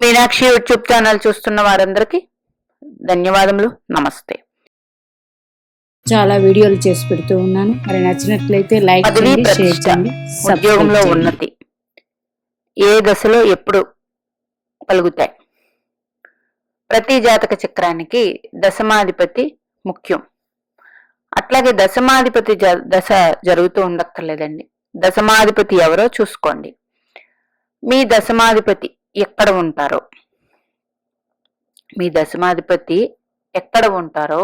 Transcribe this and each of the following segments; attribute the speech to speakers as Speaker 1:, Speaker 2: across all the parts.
Speaker 1: Meenakshi YouTube channel చూస్తున్న వారందరికీ ధన్యవాదములు. నమస్తే.
Speaker 2: చాలా వీడియోలు చేసి పెడుతూ ఉన్నాను. మరి నచ్చినట్లయితే లైక్ చేయండి, షేర్ చేయండి.
Speaker 1: ఉద్యోగంలో ఉన్నతి ఏ దశలో ఎప్పుడు కలుగుతాయి? ప్రతి జాతక చక్రానికి దశమాధిపతి ముఖ్యం. అట్లాగే దశమాధిపతి దశ జరుగుతూ ఉండక్కర్లేదండి. దశమాధిపతి ఎవరో చూసుకోండి. మీ దశమాధిపతి ఎక్కడ ఉంటారో, మీ దశమాధిపతి ఎక్కడ ఉంటారో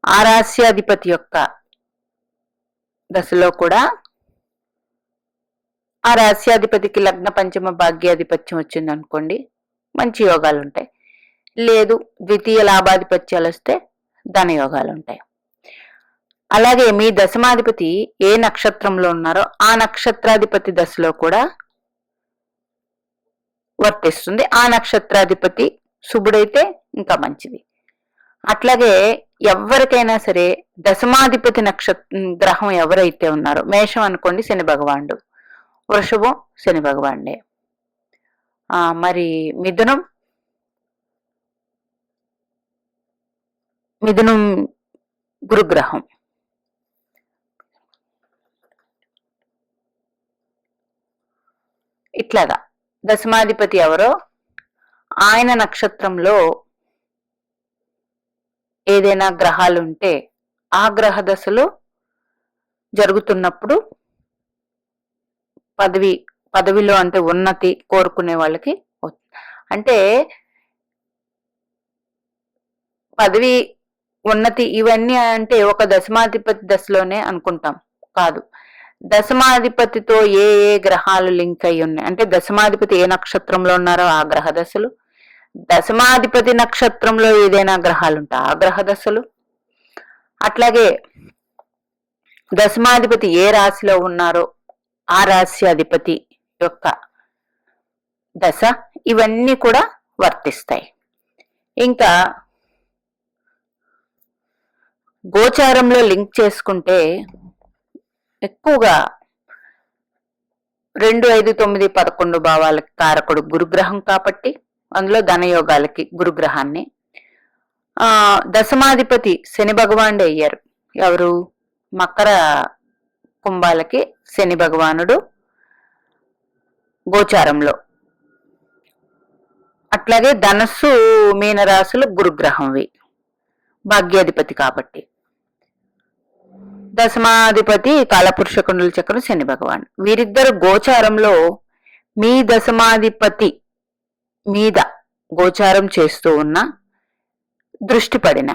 Speaker 1: ఆ రాశ్యాధిపతి యొక్క దశలో కూడా ఆ రాశ్యాధిపతికి లగ్న పంచమ భాగ్యాధిపత్యం వచ్చింది అనుకోండి, మంచి యోగాలు ఉంటాయి. లేదు ద్వితీయ లాభాధిపత్యాలు వస్తే ధనయోగాలు ఉంటాయి. అలాగే మీ దశమాధిపతి ఏ నక్షత్రంలో ఉన్నారో ఆ నక్షత్రాధిపతి దశలో కూడా వర్తిస్తుంది. ఆ నక్షత్రాధిపతి శుభుడైతే ఇంకా మంచిది. అట్లాగే ఎవరికైనా సరే దశమాధిపతి గ్రహం ఎవరైతే ఉన్నారో, మేషం అనుకోండి శని భగవానుడు, వృషభం శని భగవానుడే, మరి మిథునం గురుగ్రహం, ఇట్లాగా దశమాధిపతి ఎవరో ఆయన నక్షత్రంలో ఏదైనా గ్రహాలు ఉంటే ఆ గ్రహ దశలో జరుగుతున్నప్పుడు పదవిలో అంటే ఉన్నతి కోరుకునే వాళ్ళకి, అంటే పదవి ఉన్నతి ఇవన్నీ అంటే ఒక దశమాధిపతి దశలోనే అనుకుంటాం, కాదు. దశమాధిపతితో ఏ ఏ గ్రహాలు లింక్ అయి ఉన్నాయి అంటే దశమాధిపతి ఏ నక్షత్రంలో ఉన్నారో ఆ గ్రహ దశలు, దశమాధిపతి నక్షత్రంలో ఏదైనా గ్రహాలు ఉంటాయి ఆ గ్రహ దశలు, అట్లాగే దశమాధిపతి ఏ రాశిలో ఉన్నారో ఆ రాశి అధిపతి యొక్క దశ, ఇవన్నీ కూడా వర్తిస్తాయి. ఇంకా గోచారంలో లింక్ చేసుకుంటే ఎక్కువగా 2, 5, 9, 11 భావాలకి కారకుడు గురుగ్రహం కాబట్టి అందులో ధనయోగాలకి గురుగ్రహాన్ని, దశమాధిపతి శని భగవానుడు అయ్యారు. ఎవరు? మకర కుంభాలకి శని భగవానుడు గోచారంలో. అట్లాగే ధనస్సు మీనరాశులు గురుగ్రహంవి, భాగ్యాధిపతి కాబట్టి. దశమాధిపతి కాలపురుష కుండల చక్రం శని భగవాన్. వీరిద్దరు గోచారంలో మీ దశమాధిపతి మీద గోచారం చేస్తూ ఉన్న దృష్టి పడిన,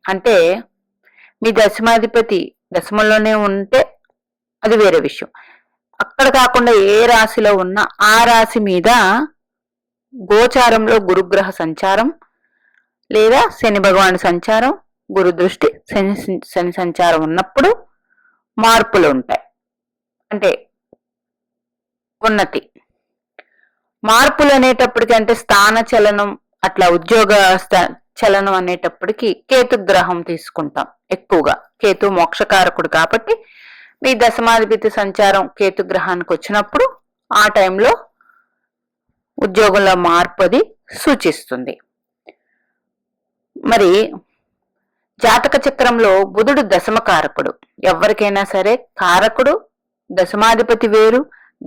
Speaker 1: అంటే మీ దశమాధిపతి దశమంలోనే ఉంటే అది వేరే విషయం. అక్కడ కాకుండా ఏ రాశిలో ఉన్నా ఆ రాశి మీద గోచారంలో గురుగ్రహ సంచారం లేదా శని భగవాన్ సంచారం, గురు దృష్టి, శని సంచారం ఉన్నప్పుడు మార్పులు ఉంటాయి. అంటే ఉన్నతి మార్పులు అనేటప్పటికి, అంటే స్థాన చలనం, అట్లా ఉద్యోగ చలనం అనేటప్పటికి కేతు గ్రహం తీసుకుంటాం ఎక్కువగా. కేతు మోక్షకారకుడు కాబట్టి మీ దశమాధిపతి సంచారం కేతు గ్రహానికి వచ్చినప్పుడు ఆ టైంలో ఉద్యోగంలో మార్పు అది సూచిస్తుంది. మరి జాతక చక్రంలో బుధుడు దశమ కారకుడు. ఎవరికైనా సరే కారకుడు దశమాధిపతి వేరు,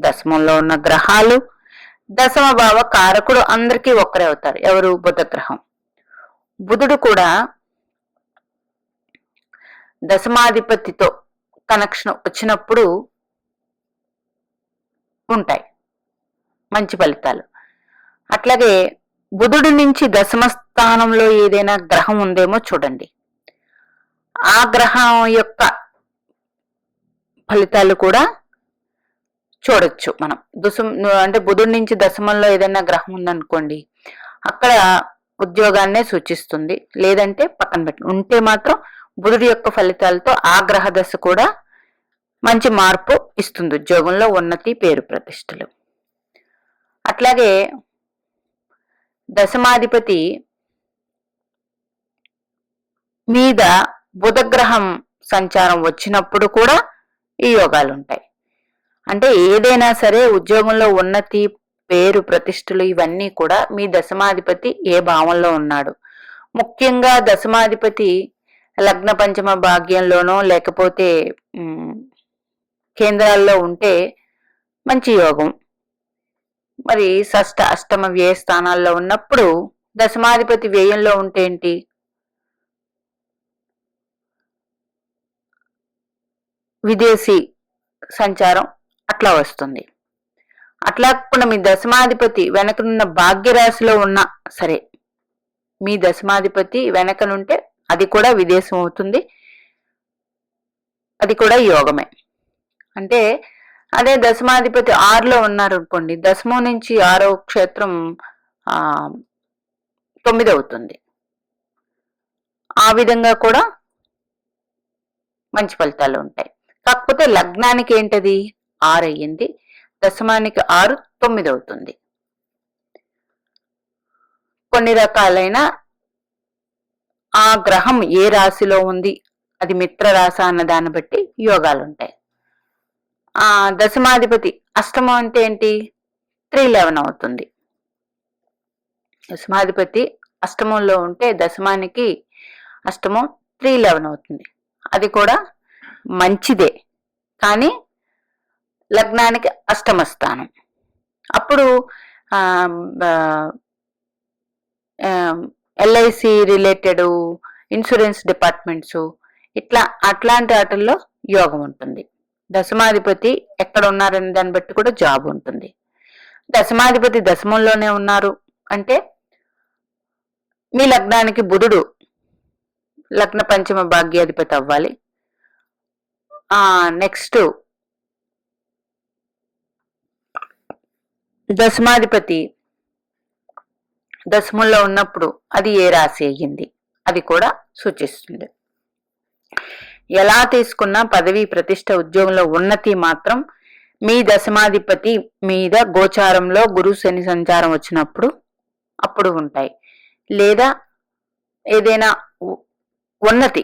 Speaker 1: దశమంలో ఉన్న గ్రహాలు దశమ భావ కారకుడు అందరికీ ఒక్కరే అవుతారు. ఎవరు? బుధ గ్రహం. బుధుడు కూడా దశమాధిపతితో కనెక్షన్ వచ్చినప్పుడు ఉంటాయి మంచి ఫలితాలు. అట్లాగే బుధుడి నుంచి దశమ స్థానంలో ఏదైనా గ్రహం ఉందేమో చూడండి, ఆ గ్రహం యొక్క ఫలితాలు కూడా చూడొచ్చు మనం. అంటే బుధుడి నుంచి దశమంలో ఏదైనా గ్రహం ఉందనుకోండి, అక్కడ ఉద్యోగాన్నే సూచిస్తుంది. లేదంటే పక్కన పెట్టి ఉంటే మాత్రం బుధుడి యొక్క ఫలితాలతో ఆ గ్రహ దశ కూడా మంచి మార్పు ఇస్తుంది, ఉద్యోగంలో ఉన్నతి, పేరు ప్రతిష్టలు. అట్లాగే దశమాధిపతి మీద బుధగ్రహం సంచారం వచ్చినప్పుడు కూడా ఈ యోగాలు ఉంటాయి. అంటే ఏదైనా సరే ఉద్యోగంలో ఉన్నతి, పేరు ప్రతిష్టలు ఇవన్నీ కూడా మీ దశమాధిపతి ఏ భావంలో ఉన్నాడు. ముఖ్యంగా దశమాధిపతి లగ్న పంచమ భాగ్యంలోనో లేకపోతే కేంద్రాల్లో ఉంటే మంచి యోగం. మరి షష్ఠ అష్టమ వ్యయ స్థానాల్లో ఉన్నప్పుడు దశమాధిపతి వ్యయంలో ఉంటే ఏంటి, విదేశీ సంచారం అట్లా వస్తుంది. అట్లా కాకుండా మీ దశమాధిపతి వెనకనున్న భాగ్యరాశిలో ఉన్నా సరే, మీ దశమాధిపతి వెనకనుంటే అది కూడా విదేశం అవుతుంది, అది కూడా యోగమే. అంటే అదే దశమాధిపతి 6లో ఉన్నారు అనుకోండి, దశమం నుంచి 6వ క్షేత్రం 9 అవుతుంది. ఆ విధంగా కూడా మంచి ఫలితాలు ఉంటాయి. కాకపోతే లగ్నానికి ఏంటది 6 అయ్యింది, దశమానికి 6 9 అవుతుంది. కొన్ని రకాలైన ఆ గ్రహం ఏ రాశిలో ఉంది, అది మిత్ర రాశి అన్న దాన్ని బట్టి యోగాలు ఉంటాయి. ఆ దశమాధిపతి అష్టమం అంటే ఏంటి 311 అవుతుంది. దశమాధిపతి అష్టమంలో ఉంటే దశమానికి అష్టమం 311 అవుతుంది. అది కూడా మంచిదే, కానీ లగ్నానికి అష్టమ స్థానం. అప్పుడు ఎల్ఐసి రిలేటెడ్ ఇన్సూరెన్స్ డిపార్ట్మెంట్స్ అట్లాంటి వాటిల్లో యోగం ఉంటుంది. దశమాధిపతి ఎక్కడ ఉన్నారనే దాన్ని బట్టి కూడా జాబ్ ఉంటుంది. దశమాధిపతి దశమంలోనే ఉన్నారు అంటే మీ లగ్నానికి బుధుడు లగ్న పంచమ భాగ్యాధిపతి అవ్వాలి. నెక్స్ట్ దశమాధిపతి దశమంలో ఉన్నప్పుడు అది ఏ రాశి అయ్యింది అది కూడా సూచిస్తుంది. ఎలా తీసుకున్నా పదవి ప్రతిష్ట ఉద్యోగంలో ఉన్నతి మాత్రం మీ దశమాధిపతి మీద గోచారంలో గురు శని సంచారం వచ్చినప్పుడు అప్పుడు ఉంటాయి. లేదా ఏదైనా ఉన్నతి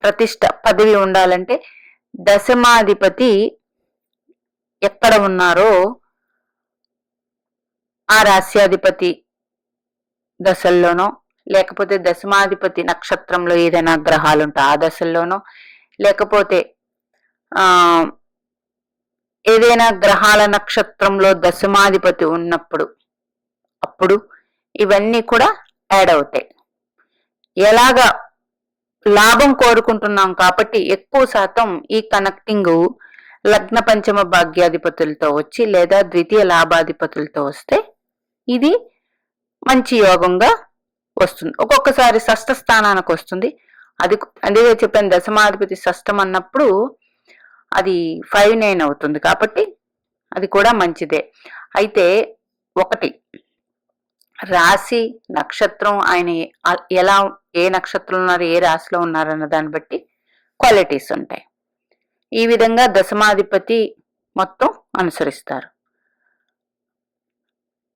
Speaker 1: ప్రతిష్ట పదవి ఉండాలంటే దశమాధిపతి ఎక్కడ ఉన్నారో ఆ రాశ్యాధిపతి దశల్లోనో, లేకపోతే దశమాధిపతి నక్షత్రంలో ఏదైనా గ్రహాలు ఉంటే ఆ దశల్లోనో, లేకపోతే ఏదైనా గ్రహాల నక్షత్రంలో దశమాధిపతి ఉన్నప్పుడు అప్పుడు ఇవన్నీ కూడా యాడ్ అవుతాయి. ఎలాగా లాభం కోరుకుంటున్నాం కాబట్టి ఎక్కువ శాతం ఈ కనెక్టింగ్ లగ్న పంచమ భాగ్యాధిపతులతో వచ్చి లేదా ద్వితీయ లాభాధిపతులతో వస్తే ఇది మంచి యోగంగా వస్తుంది. ఒక్కొక్కసారి షష్ఠ స్థానానికి వస్తుంది. అదే చెప్పాను, దశమాధిపతి షష్ఠం అన్నప్పుడు అది 5-9 అవుతుంది కాబట్టి అది కూడా మంచిదే. అయితే ఒకటి రాశి నక్షత్రం ఆయన ఎలా ఏ నక్షత్రం ఉన్నారు ఏ రాశిలో ఉన్నారన్న దాన్ని బట్టి క్వాలిటీస్ ఉంటాయి. ఈ విధంగా దశమాధిపతి మొత్తం అనుసరిస్తారు.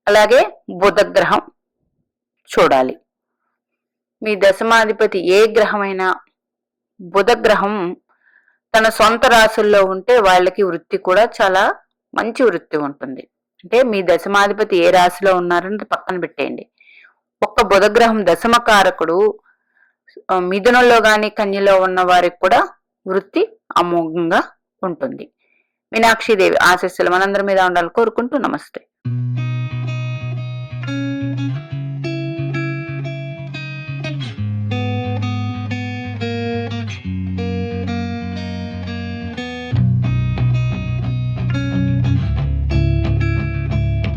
Speaker 1: అలాగే బుధగ్రహం చూడాలి. మీ దశమాధిపతి ఏ గ్రహమైనా బుధగ్రహం తన సొంత రాశుల్లో ఉంటే వాళ్ళకి వృత్తి కూడా చాలా మంచి వృత్తి ఉంటుంది. అంటే మీ దశమాధిపతి ఏ రాశిలో ఉన్నారని పక్కన పెట్టేయండి. ఒక్క బుధగ్రహం దశమకారకుడు మిథునంలో గాని కన్యలో ఉన్న వారికి కూడా వృత్తి అమోఘంగా ఉంటుంది. మీనాక్షిదేవి ఆశీస్సులు మనందరి మీద ఉండాలని కోరుకుంటూ నమస్తే.